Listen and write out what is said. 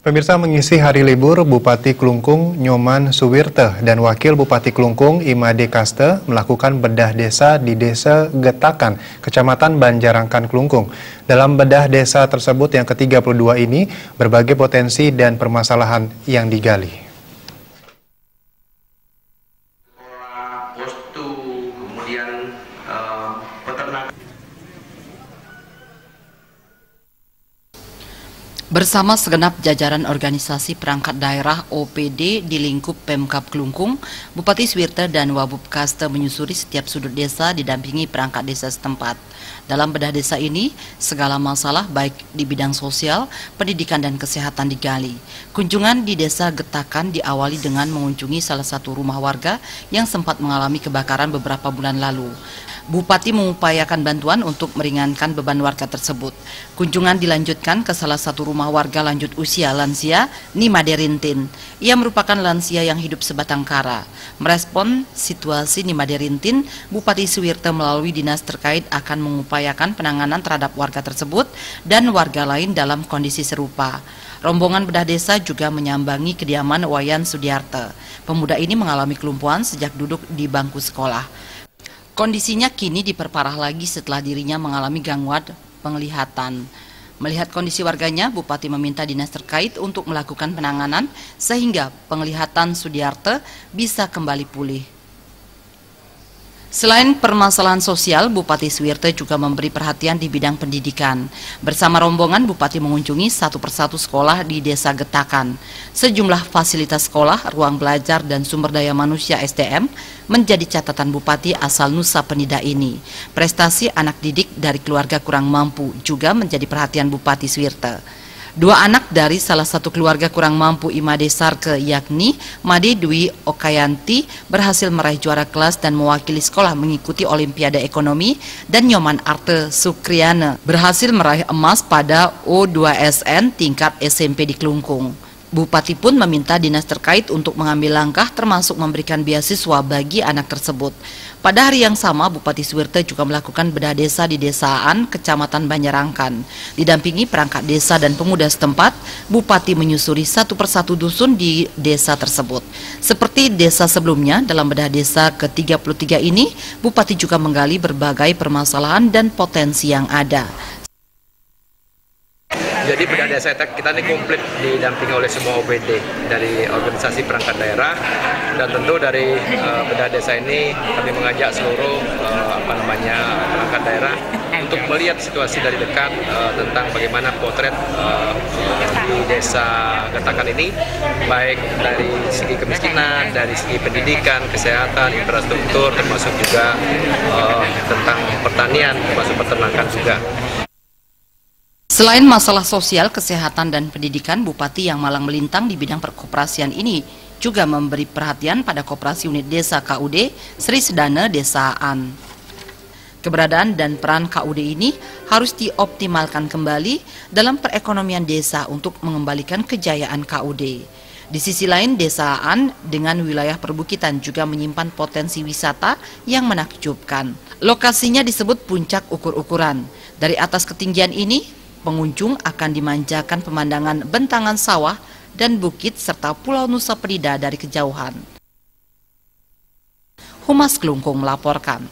Pemirsa, mengisi hari libur, Bupati Klungkung Nyoman Suwirte dan Wakil Bupati Klungkung Imade Kaste melakukan bedah desa di Desa Getakan, Kecamatan Banjarangkan, Klungkung. Dalam bedah desa tersebut yang ke-32 ini, berbagai potensi dan permasalahan yang digali. Bersama segenap jajaran organisasi perangkat daerah OPD di lingkup Pemkab Klungkung, Bupati Suwirte dan Wabub Kaste menyusuri setiap sudut desa didampingi perangkat desa setempat. Dalam bedah desa ini, segala masalah baik di bidang sosial, pendidikan dan kesehatan digali. Kunjungan di Desa Getakan diawali dengan mengunjungi salah satu rumah warga yang sempat mengalami kebakaran beberapa bulan lalu. Bupati mengupayakan bantuan untuk meringankan beban warga tersebut. Kunjungan dilanjutkan ke salah satu rumah warga lanjut usia lansia, Nimade Rintin. Ia merupakan lansia yang hidup sebatang kara. Merespon situasi Nimade Rintin, Bupati Suwirte melalui dinas terkait akan mengupayakan penanganan terhadap warga tersebut dan warga lain dalam kondisi serupa. Rombongan bedah desa juga menyambangi kediaman Wayan Sudiarte. Pemuda ini mengalami kelumpuhan sejak duduk di bangku sekolah. Kondisinya kini diperparah lagi setelah dirinya mengalami gangguan penglihatan. Melihat kondisi warganya, Bupati meminta dinas terkait untuk melakukan penanganan sehingga penglihatan Sudiarte bisa kembali pulih. Selain permasalahan sosial, Bupati Suwirte juga memberi perhatian di bidang pendidikan. Bersama rombongan, Bupati mengunjungi satu persatu sekolah di Desa Getakan. Sejumlah fasilitas sekolah, ruang belajar, dan sumber daya manusia SDM menjadi catatan Bupati asal Nusa Penida ini. Prestasi anak didik dari keluarga kurang mampu juga menjadi perhatian Bupati Suwirte. Dua anak dari salah satu keluarga kurang mampu Imade Sarke, yakni Made Dwi Okayanti, berhasil meraih juara kelas dan mewakili sekolah mengikuti Olimpiade Ekonomi, dan Nyoman Arte Sukriana berhasil meraih emas pada O2SN tingkat SMP di Klungkung. Bupati pun meminta dinas terkait untuk mengambil langkah termasuk memberikan beasiswa bagi anak tersebut. Pada hari yang sama, Bupati Suwirte juga melakukan bedah desa di Desaan, Kecamatan Banjarangkan. Didampingi perangkat desa dan pemuda setempat, Bupati menyusuri satu persatu dusun di desa tersebut. Seperti desa sebelumnya, dalam bedah desa ke-33 ini, Bupati juga menggali berbagai permasalahan dan potensi yang ada. Jadi bedah desa kita ini komplit didampingi oleh semua OPD dari organisasi perangkat daerah, dan tentu dari bedah desa ini kami mengajak seluruh perangkat daerah untuk melihat situasi dari dekat tentang bagaimana potret di Desa Getakan ini, baik dari segi kemiskinan, dari segi pendidikan, kesehatan, infrastruktur, termasuk juga tentang pertanian, termasuk peternakan juga. Selain masalah sosial, kesehatan, dan pendidikan, Bupati yang malang melintang di bidang perkoperasian ini juga memberi perhatian pada koperasi unit desa KUD Sri Sedana Desaan. Keberadaan dan peran KUD ini harus dioptimalkan kembali dalam perekonomian desa untuk mengembalikan kejayaan KUD. Di sisi lain, Desaan dengan wilayah perbukitan juga menyimpan potensi wisata yang menakjubkan. Lokasinya disebut puncak ukur-ukuran. Dari atas ketinggian ini, pengunjung akan dimanjakan pemandangan bentangan sawah dan bukit serta Pulau Nusa Penida dari kejauhan. Humas Klungkung melaporkan.